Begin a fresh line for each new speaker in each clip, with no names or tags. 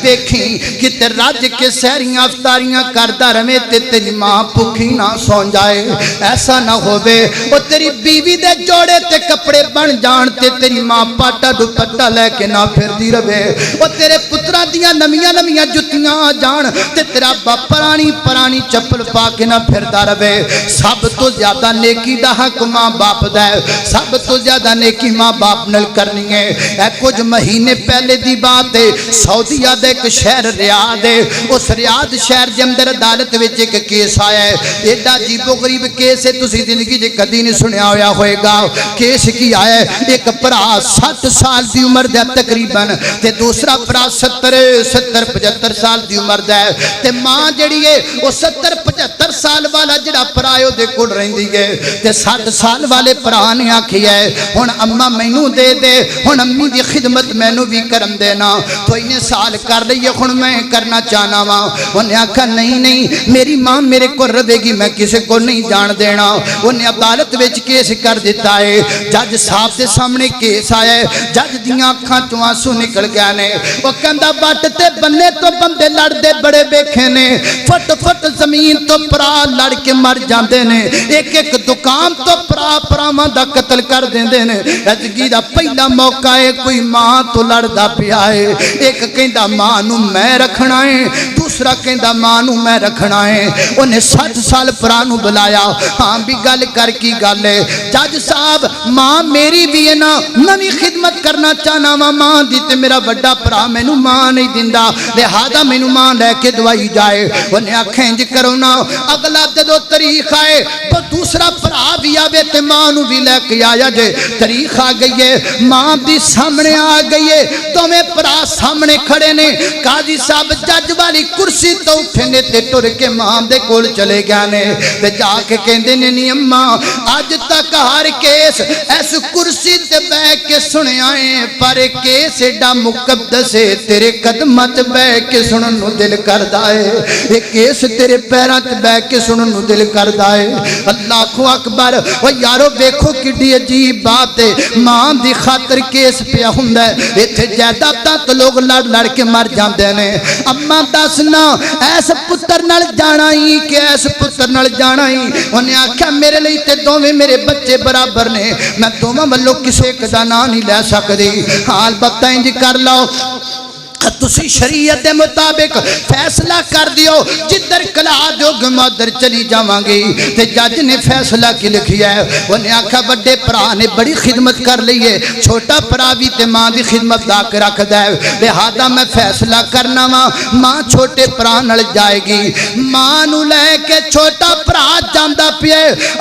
دیکھی کتے رج کے سہریاں افطاریاں کردا رہے تے تیری ماں بھوکھی نہ سو جائے ایسا نہ ہووے او تیری بیوی دے جوڑے تے کپڑے بن جان تے تیری ماں پاٹا دوپٹا لے کے نہ پھردی رہے او تیرے پتراں دیاں نمیاں نمیاں جتیاں آ جان تے تیرا باپ پرانی پرانی چپل پا کے نہ پھردا رہے سب تو زیادہ نیکی دا حق ماں باپ دا ہے سب تو زیادہ نیکی ماں باپ نال کرنی ہے اے کچھ مہینے پہلے دی بات ہے سعودیہ دے ایک شہر ریاض ہے اس ریاض شہر دے اندر عدالت وچ ایک کیس آیا ہے ایڈا عجیب و غریب کیس ہے تسی زندگی وچ کدی نہیں سنیا ہویا ہوئے گا کیس کی آیا ہے ایک بھرا 60 سال دی عمر دا تقریباً تے دوسرا بھرا 70-75 سال دی عمر دا ہے تے ماں جڑی ہے وہ 70-75 سال والا جڑا بھرا ہے دے کول رہندی ہے تے 60 سال والے بھرا نے آکھیا ہے ہن اماں مینوں دے دے ہن امی دی خدمت مینوں بھی کرن دینا تو انہیں سال کر لئیے ہن میں کرنا چاہنا وا انہیں آکھا نہیں نہیں میری ماں میرے کو رہے گی میں کسی کو نہیں جان دینا انہیں عدالت وچ کیس کر دیتا ہے جج صاحب دے سامنے کیس آیا ہے جج دیاں اکھاں چوں آنسو نکل گیا نے وہ کہندا بٹ تے بننے تو بندے لڑ دے بڑے ویکھے نے فٹ فٹ زمین تو پرا لڑ کے مر جاندے نے ایک ایک دکان تو پرا پراواں دا قتل کر دیندے نے زندگی دا پہلا موقع ہے کوئی ماں تو لڑدا پیا ہے ایک کہندا ماں نو میں رکھنا ہے دوسرا کہندا ماں نو میں رکھنا ہے انہیں 60 سال پرا نو بلایا ہاں بھی گل کر کی گل ہے جج صاحب ماں میری بھی ہے نا میں بھی خدمت کرنا چاہنا وا ماں دی تے میرا بڑا پرا مینوں ماں نہیں دیندا لہذا مینوں ماں لے کے دوائی جائے انہیں آکھیں انج کرو نا اگلا جدو تاریخ آئے تو دوسرا پرا بھی آوے تے ماں نو بھی لے کے آیا جے تاریخ آ گئی ہے ماں بھی سامنے آ گئی ہے تو میں پرا سامنے کھڑے نے قاضی صاحب جج والی کرسی تو اٹھے نے تے ٹر کے ماں دے کول چلے گیا نے تے جا کے کہندے نے نہیں اماں اج تک ہر کیس اس کرسی تے بیٹھ کے سنیا ہے پر کیس ایڈا مقدس ہے تیرے قدماں تے بیٹھ کے سنن نو دل کردا ہے یہ کیس تیرے پیراں تے بیٹھ کے سنن نو دل کردا ہے اللہ اکبر او یارو ویکھو کڈی عجیب بات ہے ماں دی خاطر کیس پیا ہوندا ہے ایتھے جائیداداں تے لوگ لڑ لڑ کے مر جاندے نے اماں دسنا ایس پتر نال جانا ہی کہ ایس پتر نال جانا ہی انہیں آکھیا میرے لئی تے دوویں میرے بچے برابر نے میں دوواں والوں کسے ایک دا نام نہیں لے سکدی حال البتہ انج کر لو تسی شریعت دے مطابق فیصلہ کر دیو جدر کلا جو گمادر چلی جاواں گی تے جج نے فیصلہ کی لکھیا ہے انہیں آکھا بڑے پرا نے بڑی خدمت کر لئیے چھوٹا پرا بھی تے ماں دی خدمت دا کے رکھ دے لہذا میں فیصلہ کرنا ماں چھوٹے پرا نال جائے گی ماں نو لے کے چھوٹا پرا جاندا پیا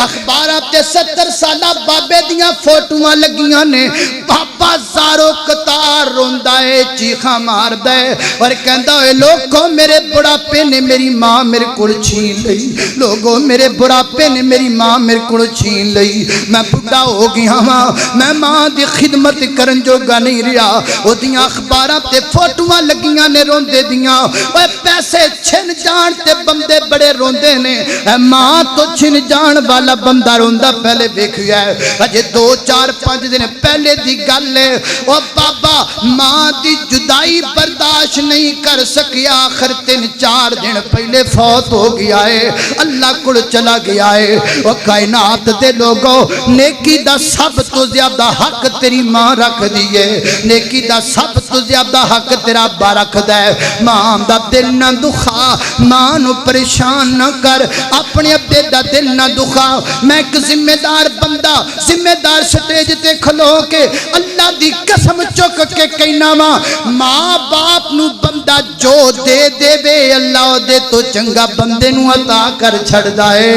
اخباراں تے 70 سالہ بابے دیاں فوٹواں لگیاں نے پاپا زارو قطار روندا ہے چیخاں مار دے اور کہندا اے لوگوں میرے بڑھاپے نے میری ماں میرے کول چھین لئی لوگوں میرے بڑھاپے نے میری ماں میرے کول چھین لئی میں بڑھا ہو گیا ہاں میں ماں دی خدمت کرن جوگا نہیں رہا او دیاں اخباراں تے فوٹواں لگیاں نے روندے دیاں اوے پیسے چھن جان تے بندے بڑے روندے نے اے ماں تو چھن جان والا بندہ روندا پہلے ویکھیا ہے اجے 2-4-5 دن پہلے دی گل ہے او بابا ماں دی جدائی برداشت نہیں کر سکیا آخر 3-4 دن پہلے فوت ہو گیا ہے اللہ کڑ چلا گیا ہے وہ کائنات دے لوگوں نیکی دا سب تو زیادہ حق تیری ماں رکھ دیئے نیکی دا سب تو زیادہ حق تیرا ابا رکھ دے ماں دا دل نہ دکھا ماں نو پریشان نہ کر اپنے ابے دا دل نہ دکھا میں ایک ذمہ دار بندہ ذمہ دار سٹیج تے کھلو کے اللہ دی قسم چک کے کہنا ماں باپ نو بندہ جو دے دے وے اللہ دے تو چنگا بندے نو عطا کر چھڑ دائے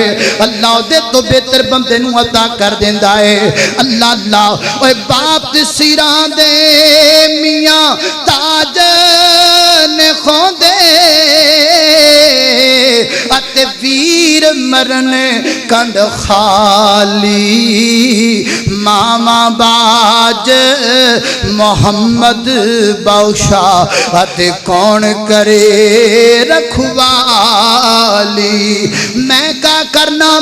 اللہ دے تو بہتر بندے نو عطا کر دیندا ہے اللہ اللہ اوے باپ دے سیران دے میاں تاج نے خوندے اتے ویر مرن کند خالی ماما باج محمد باوشا اتے کون کرے رکھوالی میں کا کرنا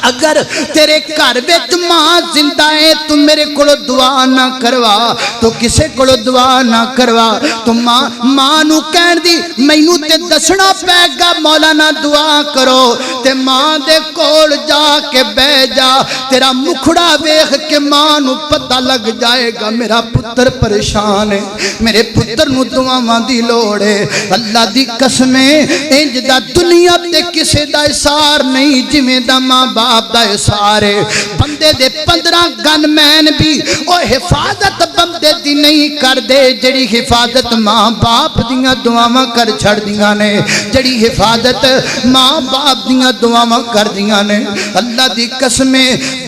اگر تیرے گھر وچ ماں زندہ ہے تو میرے کولو دعا نہ کروا تو کسے کولو دعا نہ کروا تو ماں نو کہن دی مینوں تے دسنا پے گا مولانا دعا کرو تے ماں دے کول جا کے بہ جا تیرا مکھڑا ویکھ کے ماں نو پتہ لگ جائے گا میرا پتر پریشان ہے میرے پتر نو دعاواں دی لوڑ ہے اللہ دی قسم انج دا دنیا تے کسے دا اثار نہیں جویں دا ماں باپ دا اثار ہے بندے دے 15 گن مین بھی او حفاظت بندے دی نہیں کر دے جڑی حفاظت ماں باپ دیاں دعاواں کر چھڑ دیاں نے جڑی حفاظت ماں باپ دیاں دعاواں کر دیاں نے اللہ دی قسم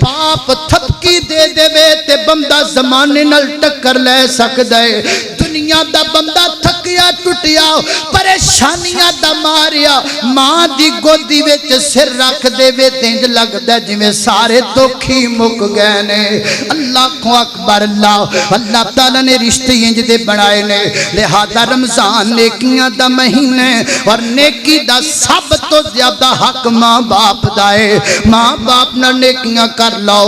باپ تھپکی دے دے وے تے بندہ زمانے نال ٹکر لے سکدا ہے دنیا دا بندہ تھکیا ٹٹیا پریشانیاں دا ماریا ماں دی گودی وچ سر رکھ دے وے تینج لگدا جویں سارے دکھی مک گئے نے اللہ کو اکبر اللہ تعالی نے رشتے انج دے بنائے نے لہذا رمضان نیکیاں دا مہینے اور نیکی دا سب تو زیادہ حق ماں باپ دا ہے ماں باپ نال نیکیاں کر لو